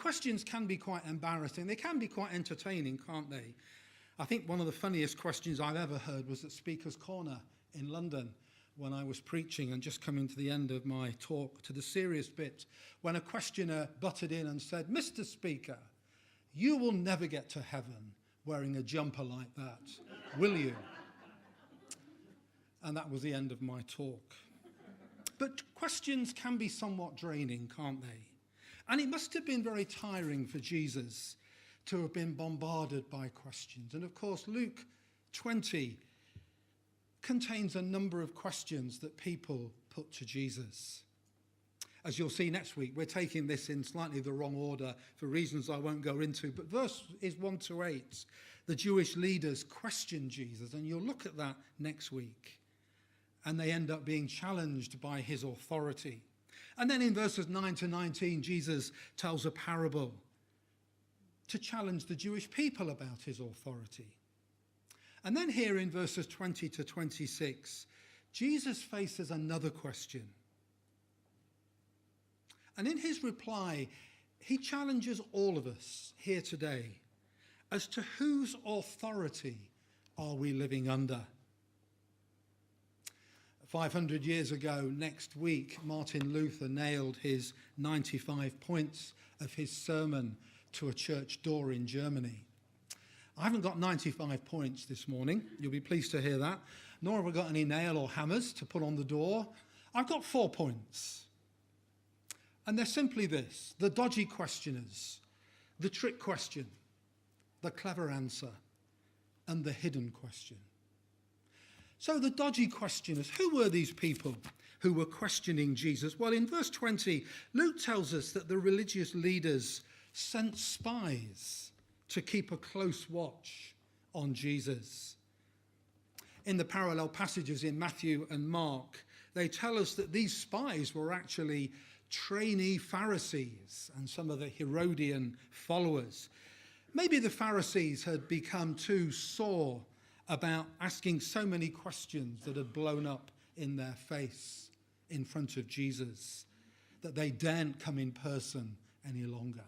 questions can be quite embarrassing. They can be quite entertaining, can't they? I think one of the funniest questions I've ever heard was at Speaker's Corner in London when I was preaching and just coming to the end of my talk, to the serious bit, when a questioner butted in and said, "Mr. Speaker, you will never get to heaven wearing a jumper like that, will you?" And that was the end of my talk. But questions can be somewhat draining, can't they? And it must have been very tiring for Jesus to have been bombarded by questions. And of course, Luke 20 contains a number of questions that people put to Jesus. As you'll see next week, we're taking this in slightly the wrong order for reasons I won't go into. But verses 1 to 8, the Jewish leaders question Jesus, and you'll look at that next week. And they end up being challenged by his authority. And then in verses 9 to 19, Jesus tells a parable to challenge the Jewish people about his authority. And then here in verses 20 to 26, Jesus faces another question. And in his reply, he challenges all of us here today as to whose authority are we living under. 500 years ago, next week, Martin Luther nailed his 95 points of his sermon to a church door in Germany. I haven't got 95 points this morning. You'll be pleased to hear that. Nor have I got any nail or hammers to put on the door. I've got 4 points. And they're simply this: the dodgy questioners, the trick question, the clever answer, and the hidden question. So the dodgy questioners, who were these people who were questioning Jesus? Well, in verse 20, Luke tells us that the religious leaders sent spies to keep a close watch on Jesus. In the parallel passages in Matthew and Mark, they tell us that these spies were actually trainee Pharisees and some of the Herodian followers. Maybe the Pharisees had become too sore about asking so many questions that had blown up in their face in front of Jesus that they daren't come in person any longer.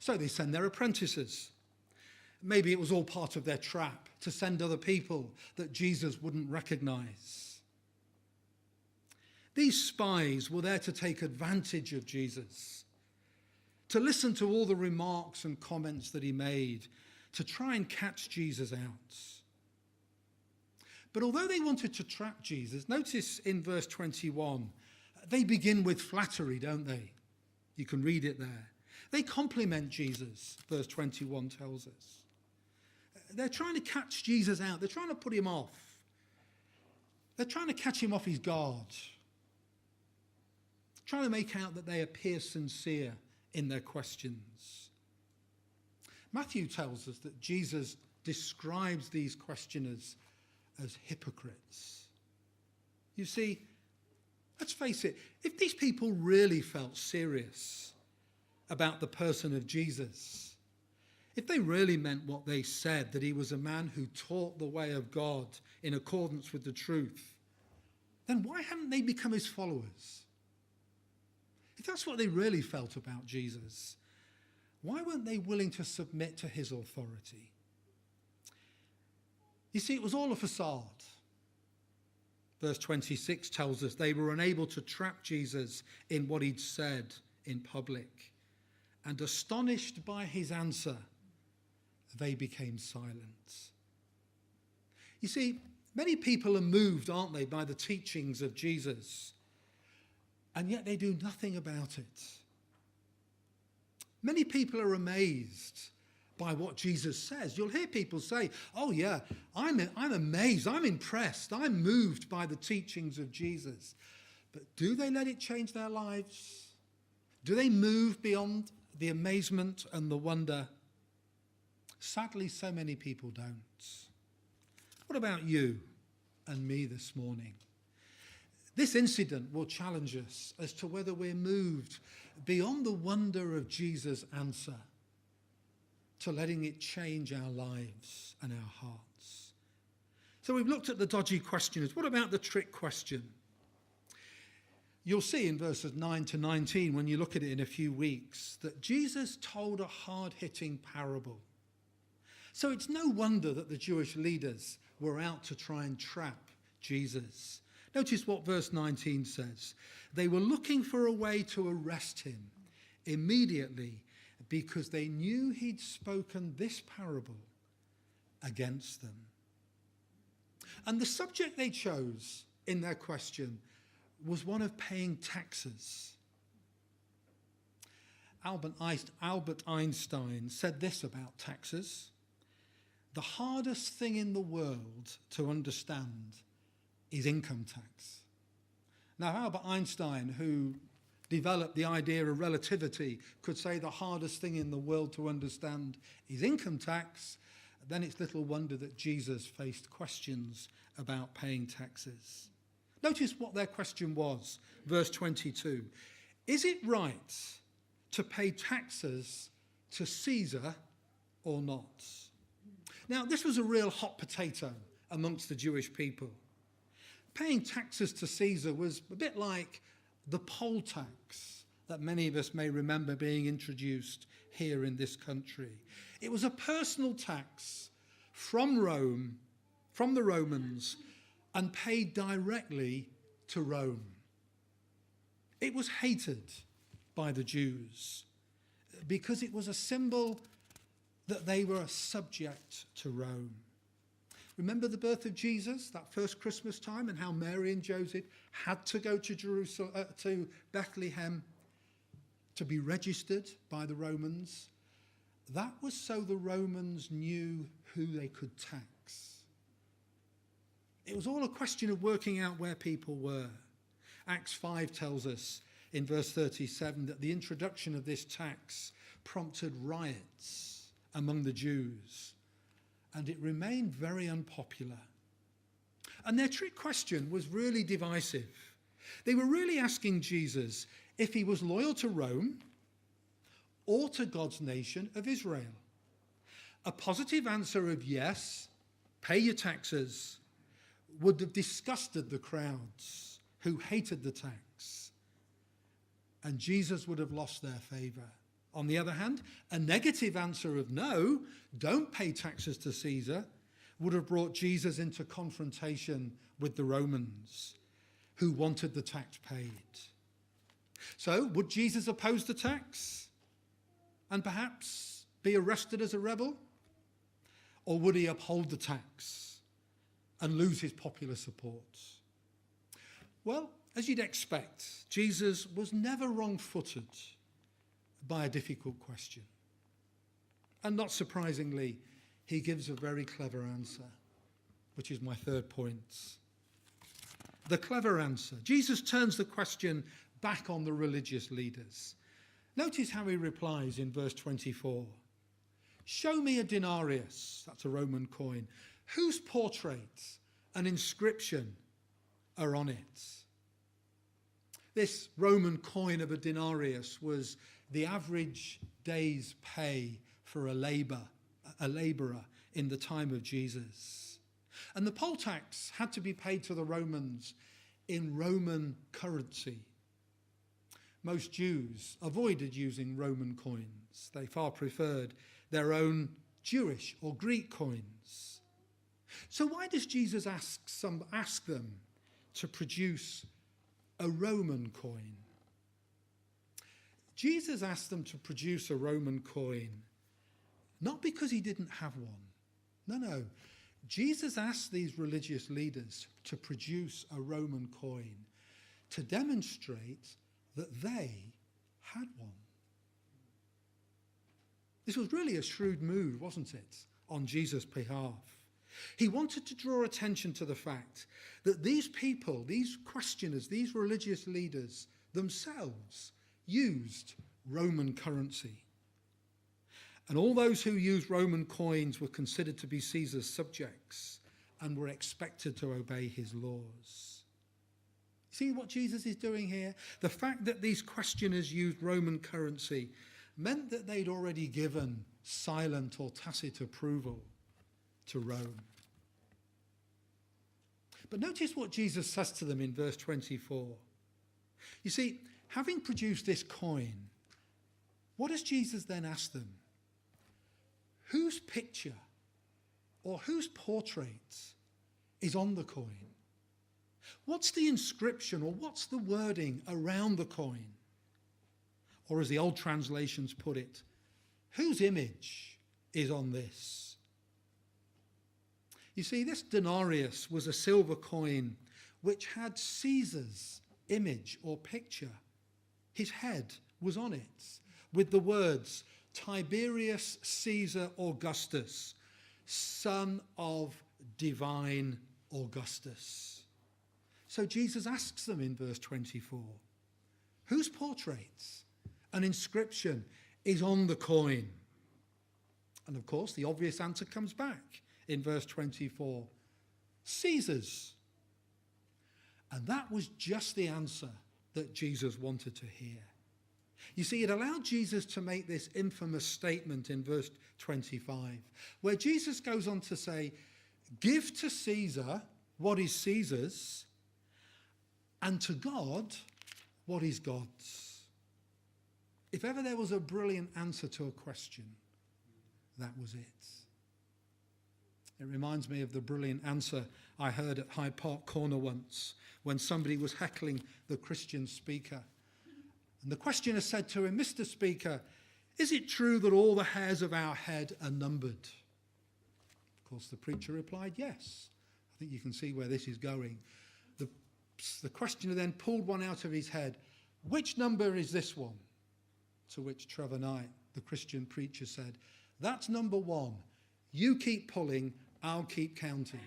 So they send their apprentices. Maybe it was all part of their trap to send other people that Jesus wouldn't recognize. These spies were there to take advantage of Jesus, to listen to all the remarks and comments that he made, to try and catch Jesus out. But although they wanted to trap Jesus, notice in verse 21, they begin with flattery, don't they? You can read it there. They compliment Jesus, verse 21 tells us. They're trying to catch Jesus out. They're trying to put him off. They're trying to catch him off his guard. Trying to make out that they appear sincere in their questions. Matthew tells us that Jesus describes these questioners as hypocrites. You see, let's face it, if these people really felt serious about the person of Jesus, if they really meant what they said, that he was a man who taught the way of God in accordance with the truth, then why hadn't they become his followers? If that's what they really felt about Jesus, why weren't they willing to submit to his authority? You see, it was all a facade. Verse 26 tells us they were unable to trap Jesus in what he'd said in public. And astonished by his answer, they became silent. You see, many people are moved, aren't they, by the teachings of Jesus, and yet they do nothing about it. Many people are amazed by what Jesus says. You'll hear people say, "Oh yeah, I'm amazed, I'm impressed, I'm moved by the teachings of Jesus." But do they let it change their lives? Do they move beyond the amazement and the wonder? Sadly, so many people don't. What about you and me this morning? This incident will challenge us as to whether we're moved beyond the wonder of Jesus' answer to letting it change our lives and our hearts. So we've looked at the dodgy questioners. What about the trick question? You'll see in verses 9 to 19, when you look at it in a few weeks, that Jesus told a hard-hitting parable. So it's no wonder that the Jewish leaders were out to try and trap Jesus. Notice what verse 19 says. They were looking for a way to arrest him immediately because they knew he'd spoken this parable against them. And the subject they chose in their question was one of paying taxes. Albert Einstein said this about taxes: the hardest thing in the world to understand is income tax. Now, Albert Einstein, who developed the idea of relativity, could say the hardest thing in the world to understand is income tax, then it's little wonder that Jesus faced questions about paying taxes. Notice what their question was, verse 22. Is it right to pay taxes to Caesar or not? Now, this was a real hot potato amongst the Jewish people. Paying taxes to Caesar was a bit like the poll tax that many of us may remember being introduced here in this country. It was a personal tax from Rome, from the Romans, and paid directly to Rome. It was hated by the Jews because it was a symbol that they were subject to Rome. Remember the birth of Jesus, that first Christmas time, and how Mary and Joseph had to go to to Bethlehem to be registered by the Romans? That was so the Romans knew who they could tax. It was all a question of working out where people were. Acts 5 tells us in verse 37 that the introduction of this tax prompted riots among the Jews, and it remained very unpopular. And their trick question was really divisive. They were really asking Jesus if he was loyal to Rome or to God's nation of Israel. A positive answer of yes, pay your taxes, would have disgusted the crowds who hated the tax, and Jesus would have lost their favour. On the other hand, a negative answer of no, don't pay taxes to Caesar, would have brought Jesus into confrontation with the Romans who wanted the tax paid. So, would Jesus oppose the tax and perhaps be arrested as a rebel? Or would he uphold the tax and lose his popular support? Well, as you'd expect, Jesus was never wrong-footed by a difficult question. And not surprisingly, he gives a very clever answer, which is my third point. The clever answer. Jesus turns the question back on the religious leaders. Notice how he replies in verse 24. Show me a denarius, that's a Roman coin, whose portrait and inscription are on it. This Roman coin of a denarius was the average day's pay for a labourer in the time of Jesus. And the poll tax had to be paid to the Romans in Roman currency. Most Jews avoided using Roman coins. They far preferred their own Jewish or Greek coins. So why does Jesus ask them to produce a Roman coin? Jesus asked them to produce a Roman coin not because he didn't have one. No. Jesus asked these religious leaders to produce a Roman coin to demonstrate that they had one. This was really a shrewd move, wasn't it, on Jesus' behalf? He wanted to draw attention to the fact that these people, these questioners, these religious leaders themselves used Roman currency. And all those who used Roman coins were considered to be Caesar's subjects and were expected to obey his laws. See what Jesus is doing here? The fact that these questioners used Roman currency meant that they'd already given silent or tacit approval to Rome. But notice what Jesus says to them in verse 24. You see, having produced this coin, what does Jesus then ask them? Whose picture or whose portrait is on the coin? What's the inscription or what's the wording around the coin? Or as the old translations put it, whose image is on this? You see, this denarius was a silver coin which had Caesar's image or picture. His head was on it with the words, Tiberius Caesar Augustus, son of divine Augustus. So Jesus asks them in verse 24, whose portraits and inscription is on the coin? And of course, the obvious answer comes back in verse 24, Caesar's. And that was just the answer that Jesus wanted to hear. You see, it allowed Jesus to make this infamous statement in verse 25, where Jesus goes on to say, give to Caesar what is Caesar's, and to God what is God's. If ever there was a brilliant answer to a question, that was it. It reminds me of the brilliant answer I heard at Hyde Park Corner once when somebody was heckling the Christian speaker. And the questioner said to him, Mr. Speaker, is it true that all the hairs of our head are numbered? Of course, the preacher replied, yes. I think you can see where this is going. The questioner then pulled one out of his head. Which number is this one? To which Trevor Knight, the Christian preacher, said, that's number 1. You keep pulling, I'll keep counting.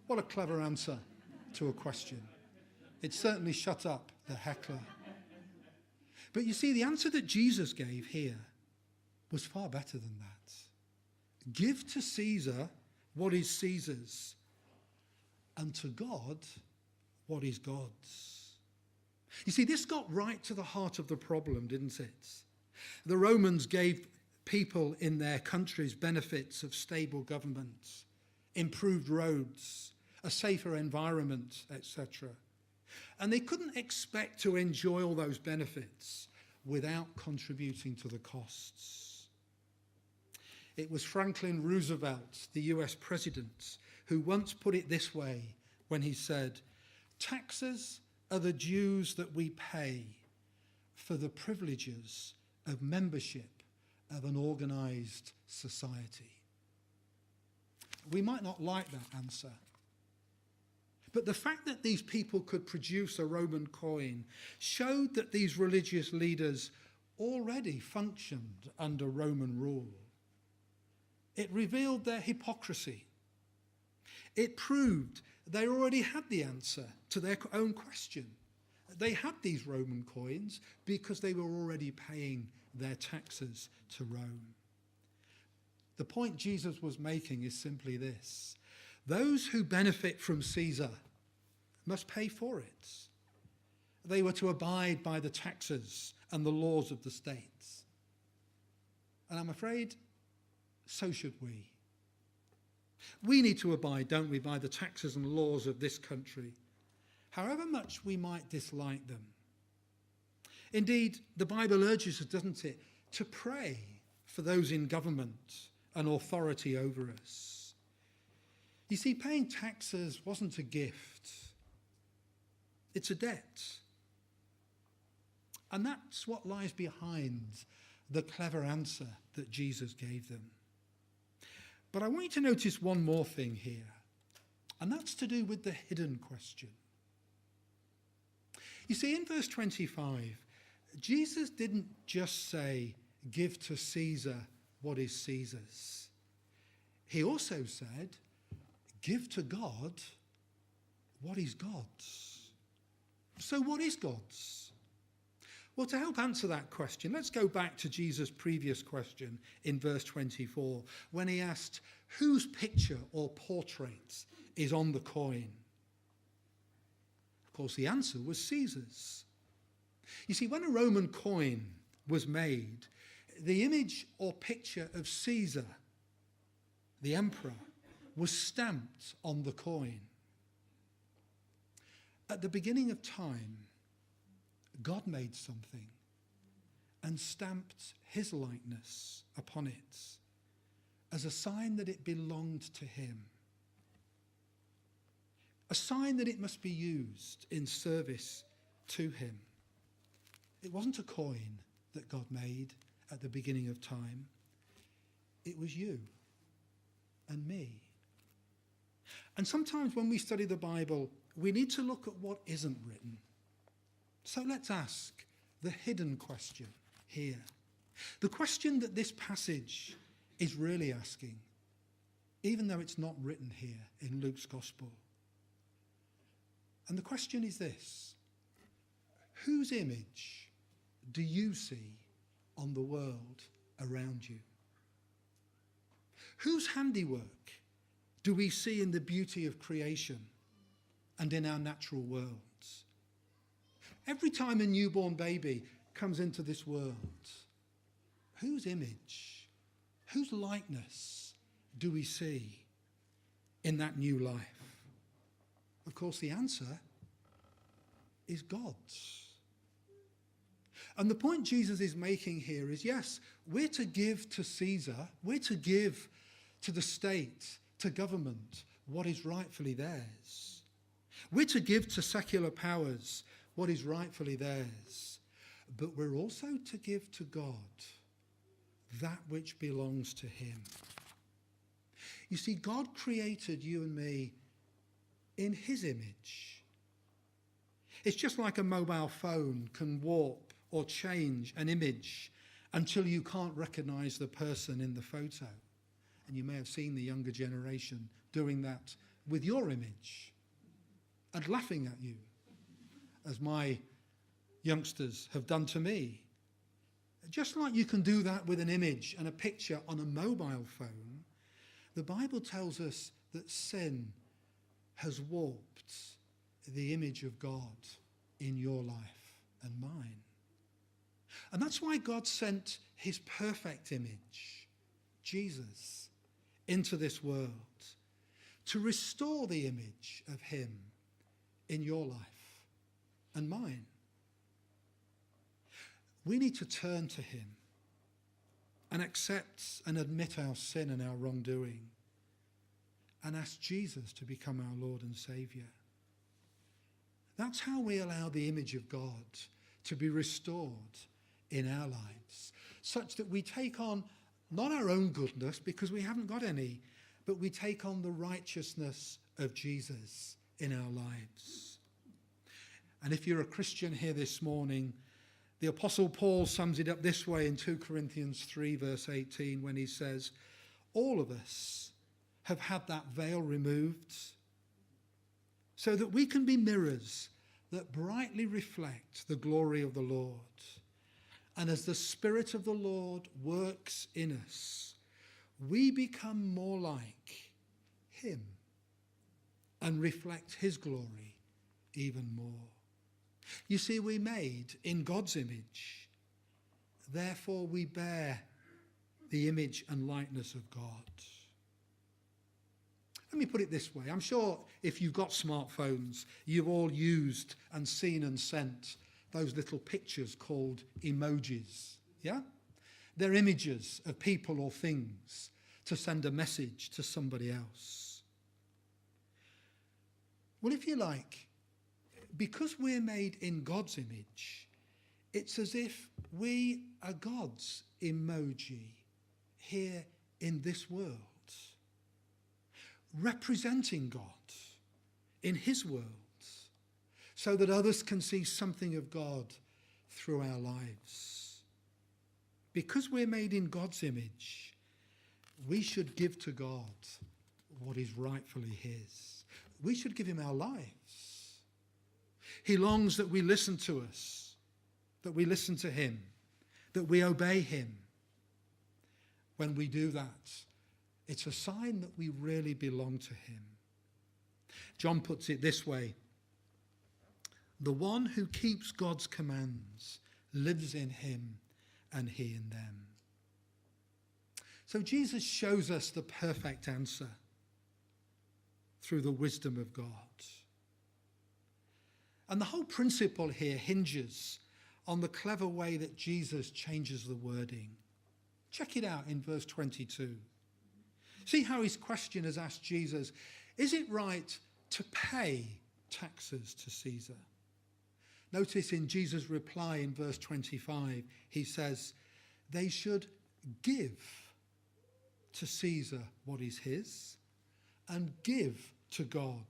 What a clever answer to a question. It certainly shut up the heckler. But you see, the answer that Jesus gave here was far better than that. Give to Caesar what is Caesar's, and to God what is God's. You see, this got right to the heart of the problem, didn't it? The Romans gave people in their countries benefits of stable government, improved roads, a safer environment, etc. And they couldn't expect to enjoy all those benefits without contributing to the costs. It was Franklin Roosevelt, the US president, who once put it this way when he said, taxes are the dues that we pay for the privileges of membership of an organised society. We might not like that answer, but the fact that these people could produce a Roman coin showed that these religious leaders already functioned under Roman rule. It revealed their hypocrisy. It proved they already had the answer to their own question. They had these Roman coins because they were already paying their taxes to Rome. The point Jesus was making is simply this. Those who benefit from Caesar must pay for it. They were to abide by the taxes and the laws of the states. And I'm afraid so should we. We need to abide, don't we, by the taxes and laws of this country, however much we might dislike them. Indeed, the Bible urges us, doesn't it, to pray for those in government and authority over us. You see, paying taxes wasn't a gift. It's a debt. And that's what lies behind the clever answer that Jesus gave them. But I want you to notice one more thing here, and that's to do with the hidden question. You see, in verse 25, Jesus didn't just say, give to Caesar what is Caesar's. He also said, give to God what is God's. So what is God's? Well, to help answer that question, let's go back to Jesus' previous question in verse 24, when he asked, whose picture or portrait is on the coin? Of course, the answer was Caesar's. You see, when a Roman coin was made, the image or picture of Caesar, the emperor, was stamped on the coin. At the beginning of time, God made something and stamped his likeness upon it as a sign that it belonged to him. A sign that it must be used in service to him. It wasn't a coin that God made at the beginning of time. It was you and me. And sometimes when we study the Bible, we need to look at what isn't written. So let's ask the hidden question here. The question that this passage is really asking, even though it's not written here in Luke's Gospel. And the question is this: whose image do you see on the world around you? Whose handiwork do we see in the beauty of creation and in our natural worlds? Every time a newborn baby comes into this world, whose image, whose likeness do we see in that new life? Of course, the answer is God's. And the point Jesus is making here is, yes, we're to give to Caesar, we're to give to the state, to government, what is rightfully theirs. We're to give to secular powers what is rightfully theirs. But we're also to give to God that which belongs to him. You see, God created you and me in his image. It's just like a mobile phone can warp or change an image until you can't recognize the person in the photo. And you may have seen the younger generation doing that with your image and laughing at you, as my youngsters have done to me. Just like you can do that with an image and a picture on a mobile phone, the Bible tells us that sin has warped the image of God in your life and mine. And that's why God sent his perfect image, Jesus, into this world to restore the image of him in your life and mine. We need to turn to him and accept and admit our sin and our wrongdoing and ask Jesus to become our Lord and Saviour. That's how we allow the image of God to be restored in our lives, such that we take on not our own goodness, because we haven't got any, but we take on the righteousness of Jesus in our lives. And if you're a Christian here this morning, the Apostle Paul sums it up this way in 2 Corinthians 3 verse 18 when he says, all of us have had that veil removed so that we can be mirrors that brightly reflect the glory of the Lord. And as the Spirit of the Lord works in us, we become more like him and reflect his glory even more. You see, we're made in God's image. Therefore, we bear the image and likeness of God. Let me put it this way. I'm sure if you've got smartphones, you've all used and seen and sent those little pictures called emojis. Yeah? They're images of people or things to send a message to somebody else. Well, if you like, because we're made in God's image, it's as if we are God's emoji here in this world, representing God in his world, so that others can see something of God through our lives. Because we're made in God's image, we should give to God what is rightfully his. We should give him our lives. He longs that we listen to us, that we listen to him, that we obey him. When we do that, it's a sign that we really belong to him. John puts it this way: the one who keeps God's commands lives in him and he in them. So Jesus shows us the perfect answer through the wisdom of God. And the whole principle here hinges on the clever way that Jesus changes the wording. Check it out in verse 22. See how his question has asked Jesus, is it right to pay taxes to Caesar? Notice in Jesus' reply in verse 25, he says, they should give to Caesar what is his and give to God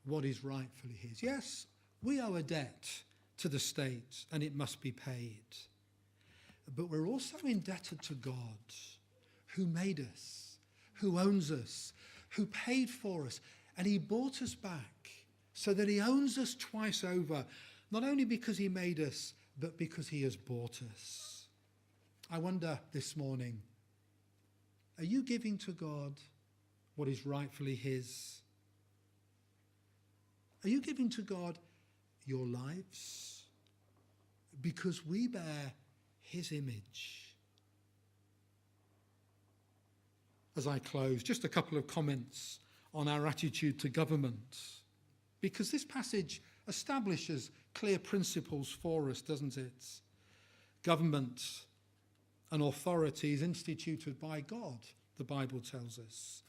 what is rightfully his. Yes, we owe a debt to the state and it must be paid. But we're also indebted to God, who made us, who owns us, who paid for us, and he bought us back so that he owns us twice over, not only because he made us, but because he has bought us. I wonder this morning, are you giving to God what is rightfully his? Are you giving to God your lives? Because we bear his image. As I close, just a couple of comments on our attitude to government, because this passage establishes clear principles for us, doesn't it? Government and authority is instituted by God, the Bible tells us,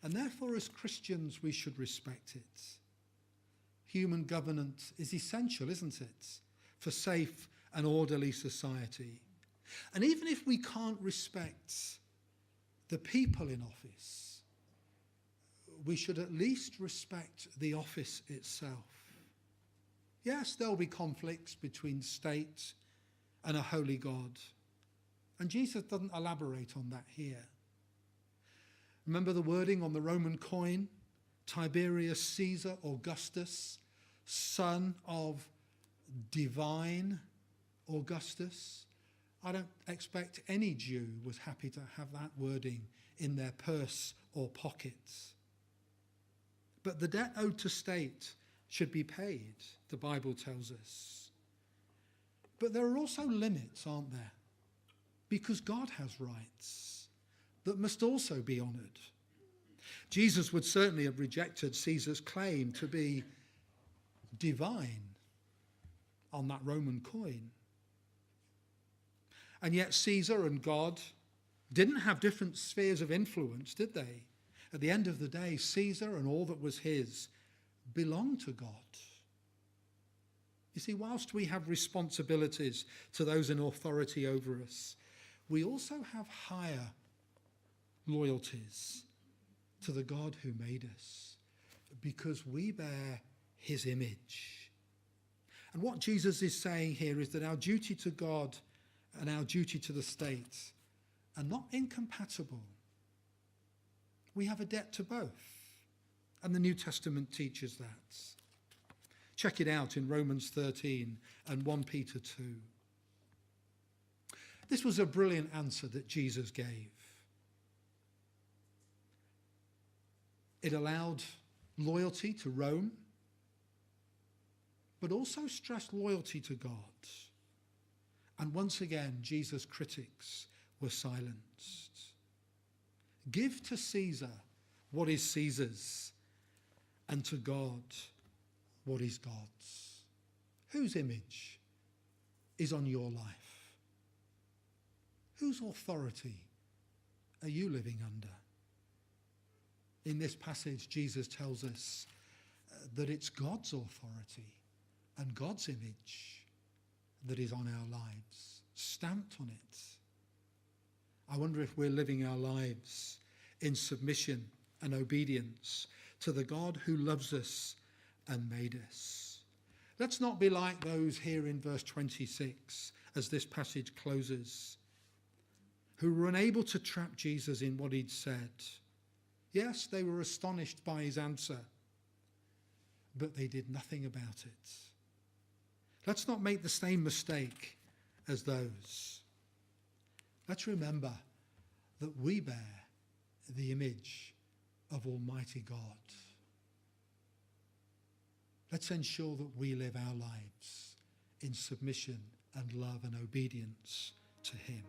and therefore as Christians we should respect it. Human governance is essential, isn't it, for safe and orderly society. And even if we can't respect the people in office, we should at least respect the office itself. Yes, there'll be conflicts between state and a holy God, and Jesus doesn't elaborate on that here. Remember the wording on the Roman coin? Tiberius Caesar Augustus, son of divine Augustus. I don't expect any Jew was happy to have that wording in their purse or pockets. But the debt owed to state should be paid, the Bible tells us. But there are also limits, aren't there? Because God has rights that must also be honoured. Jesus would certainly have rejected Caesar's claim to be divine on that Roman coin. And yet Caesar and God didn't have different spheres of influence, did they? At the end of the day, Caesar and all that was his belonged to God. You see, whilst we have responsibilities to those in authority over us, we also have higher loyalties to the God who made us, because we bear his image. And what Jesus is saying here is that our duty to God and our duty to the state are not incompatible. We have a debt to both, and the New Testament teaches that. Check it out in Romans 13 and 1 Peter 2. This was a brilliant answer that Jesus gave. It allowed loyalty to Rome, but also stressed loyalty to God. And once again, Jesus' critics were silenced. Give to Caesar what is Caesar's, and to God what is God's. Whose image is on your life? Whose authority are you living under? In this passage, Jesus tells us that it's God's authority and God's image that is on our lives, stamped on it. I wonder if we're living our lives in submission and obedience to the God who loves us and made us. Let's not be like those here in verse 26 as this passage closes, who were unable to trap Jesus in what he'd said. Yes, they were astonished by his answer, but they did nothing about it. Let's not make the same mistake as those. Let's remember that we bear the image of Almighty God. Let's ensure that we live our lives in submission and love and obedience to him.